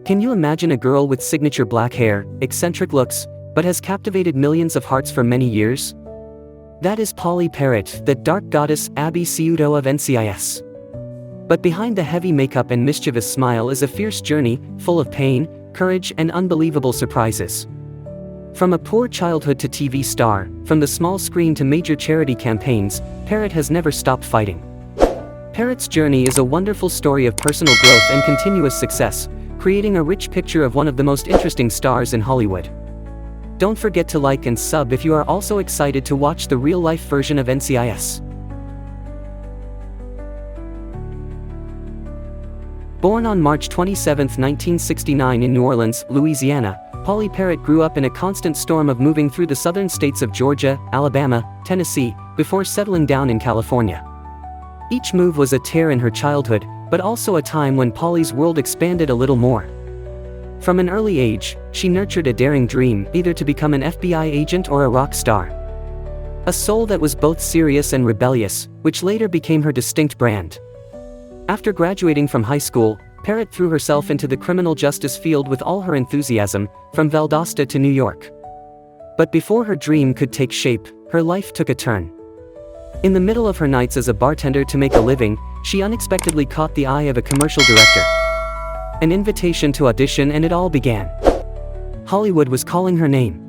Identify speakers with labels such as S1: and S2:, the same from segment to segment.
S1: Can you imagine a girl with signature black hair, eccentric looks, but has captivated millions of hearts for many years? That is Pauley Perrette, the dark goddess Abby Ciuto of NCIS. But behind the heavy makeup and mischievous smile is a fierce journey, full of pain, courage, and unbelievable surprises. From a poor childhood to TV star, from the small screen to major charity campaigns, Perrette has never stopped fighting. Perrette's journey is a wonderful story of personal growth and continuous success, creating a rich picture of one of the most interesting stars in Hollywood. Don't forget to like and sub if you are also excited to watch the real-life version of NCIS. Born on March 27, 1969 in New Orleans, Louisiana, Pauley Perrette grew up in a constant storm of moving through the southern states of Georgia, Alabama, Tennessee, before settling down in California. Each move was a tear in her childhood, but also a time when Pauley's world expanded a little more. From an early age, she nurtured a daring dream, either to become an FBI agent or a rock star. A soul that was both serious and rebellious, which later became her distinct brand. After graduating from high school, Perrette threw herself into the criminal justice field with all her enthusiasm, from Valdosta to New York. But before her dream could take shape, her life took a turn. In the middle of her nights as a bartender to make a living, she unexpectedly caught the eye of a commercial director. An invitation to audition, and it all began. Hollywood was calling her name.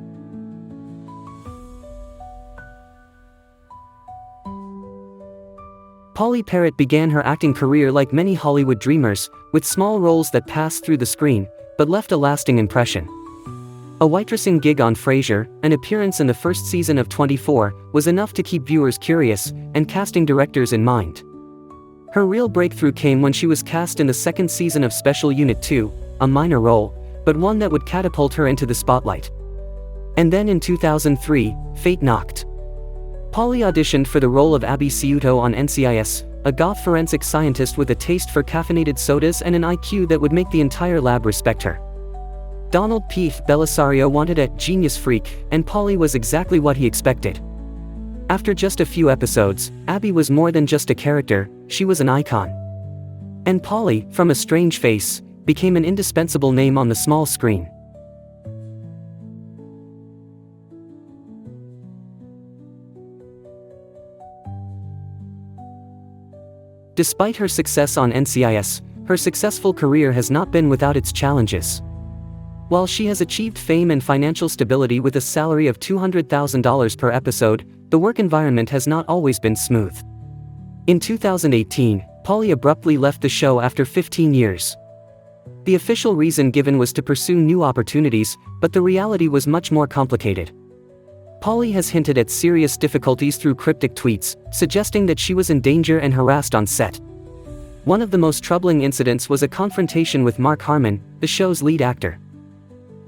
S1: Pauley Perrette began her acting career like many Hollywood dreamers, with small roles that passed through the screen, but left a lasting impression. A waitressing gig on Frasier, an appearance in the first season of 24, was enough to keep viewers curious, and casting directors in mind. Her real breakthrough came when she was cast in the second season of Special Unit 2, a minor role, but one that would catapult her into the spotlight. And then in 2003, fate knocked. Pauley auditioned for the role of Abby Ciuto on NCIS, a goth forensic scientist with a taste for caffeinated sodas and an IQ that would make the entire lab respect her. Donald P. Bellisario wanted a genius freak, and Pauley was exactly what he expected. After just a few episodes, Abby was more than just a character, she was an icon. And Pauley, from a strange face, became an indispensable name on the small screen. Despite her success on NCIS, her successful career has not been without its challenges. While she has achieved fame and financial stability with a salary of $200,000 per episode, the work environment has not always been smooth. In 2018, Pauley abruptly left the show after 15 years. The official reason given was to pursue new opportunities, but the reality was much more complicated. Pauley has hinted at serious difficulties through cryptic tweets, suggesting that she was in danger and harassed on set. One of the most troubling incidents was a confrontation with Mark Harmon, the show's lead actor.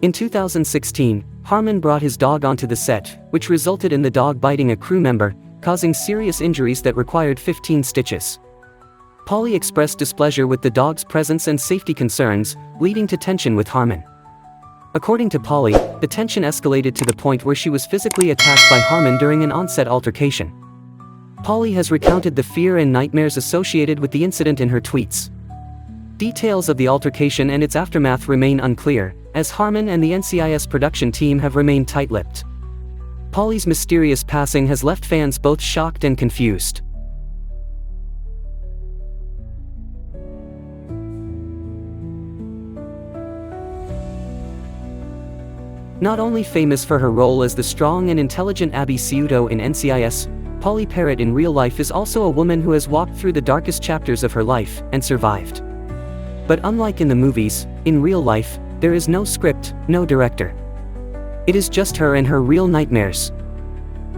S1: In 2016, Harmon brought his dog onto the set, which resulted in the dog biting a crew member, causing serious injuries that required 15 stitches. Pauley expressed displeasure with the dog's presence and safety concerns, leading to tension with Harmon. According to Pauley, the tension escalated to the point where she was physically attacked by Harmon during an on-set altercation. Pauley has recounted the fear and nightmares associated with the incident in her tweets. Details of the altercation and its aftermath remain unclear, as Harmon and the NCIS production team have remained tight-lipped. Pauley's mysterious passing has left fans both shocked and confused. Not only famous for her role as the strong and intelligent Abby Ciuto in NCIS, Pauley Perrette in real life is also a woman who has walked through the darkest chapters of her life and survived. But unlike in the movies, in real life, there is no script, no director. It is just her and her real nightmares.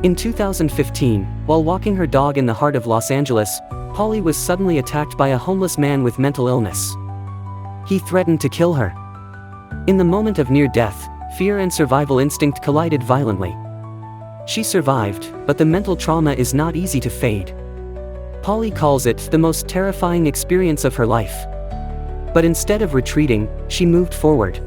S1: In 2015, while walking her dog in the heart of Los Angeles, Pauley was suddenly attacked by a homeless man with mental illness. He threatened to kill her. In the moment of near death, fear and survival instinct collided violently. She survived, but the mental trauma is not easy to fade. Pauley calls it the most terrifying experience of her life. But instead of retreating, she moved forward.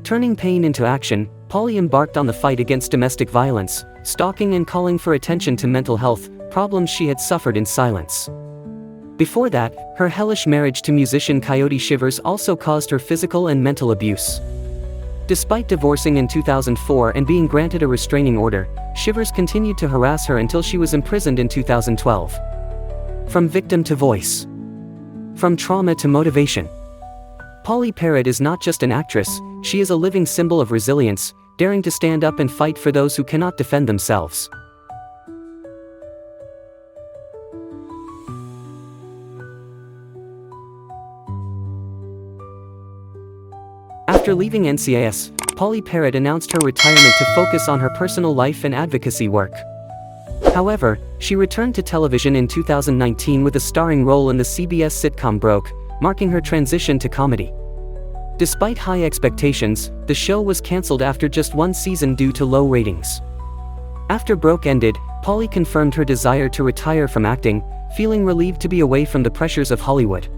S1: Turning pain into action, Pauley embarked on the fight against domestic violence, stalking and calling for attention to mental health problems she had suffered in silence. Before that, her hellish marriage to musician Coyote Shivers also caused her physical and mental abuse. Despite divorcing in 2004 and being granted a restraining order, Shivers continued to harass her until she was imprisoned in 2012. From victim to voice. From trauma to motivation. Pauley Perrette is not just an actress, she is a living symbol of resilience, daring to stand up and fight for those who cannot defend themselves. After leaving NCIS, Pauley Perrette announced her retirement to focus on her personal life and advocacy work. However, she returned to television in 2019 with a starring role in the CBS sitcom Broke, marking her transition to comedy. Despite high expectations, the show was cancelled after just one season due to low ratings. After Broke ended, Pauley confirmed her desire to retire from acting, feeling relieved to be away from the pressures of Hollywood.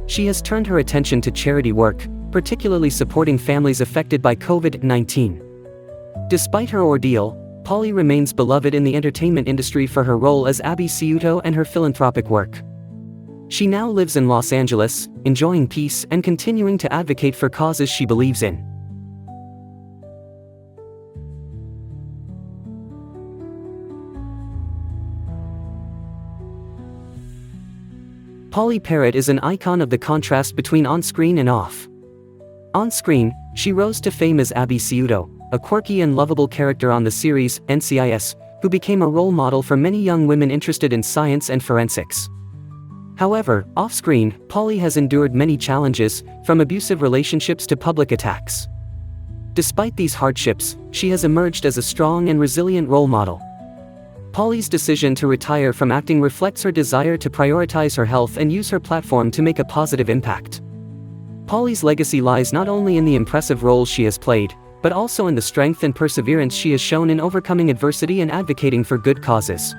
S1: She has turned her attention to charity work, particularly supporting families affected by COVID-19. Despite her ordeal, Pauley remains beloved in the entertainment industry for her role as Abby Ciuto and her philanthropic work. She now lives in Los Angeles, enjoying peace and continuing to advocate for causes she believes in. Pauley Perrette is an icon of the contrast between on-screen and off. On-screen, she rose to fame as Abby Ciuto, a quirky and lovable character on the series NCIS, who became a role model for many young women interested in science and forensics. However, off-screen, Pauley has endured many challenges, from abusive relationships to public attacks. Despite these hardships, she has emerged as a strong and resilient role model. Pauley's decision to retire from acting reflects her desire to prioritize her health and use her platform to make a positive impact. Pauley's legacy lies not only in the impressive roles she has played, but also in the strength and perseverance she has shown in overcoming adversity and advocating for good causes.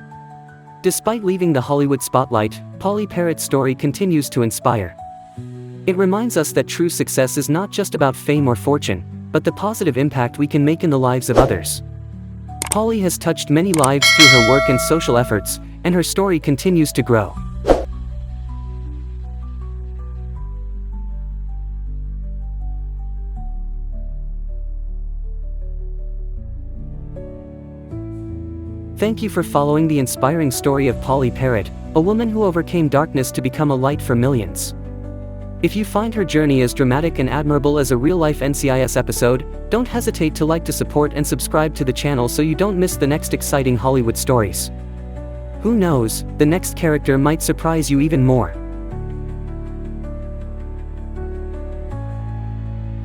S1: Despite leaving the Hollywood spotlight, Pauley Perrette's story continues to inspire. It reminds us that true success is not just about fame or fortune, but the positive impact we can make in the lives of others. Pauley has touched many lives through her work and social efforts, and her story continues to grow. Thank you for following the inspiring story of Pauley Perrette, a woman who overcame darkness to become a light for millions. If you find her journey as dramatic and admirable as a real-life NCIS episode, don't hesitate to like, to support and subscribe to the channel so you don't miss the next exciting Hollywood stories. Who knows, the next character might surprise you even more.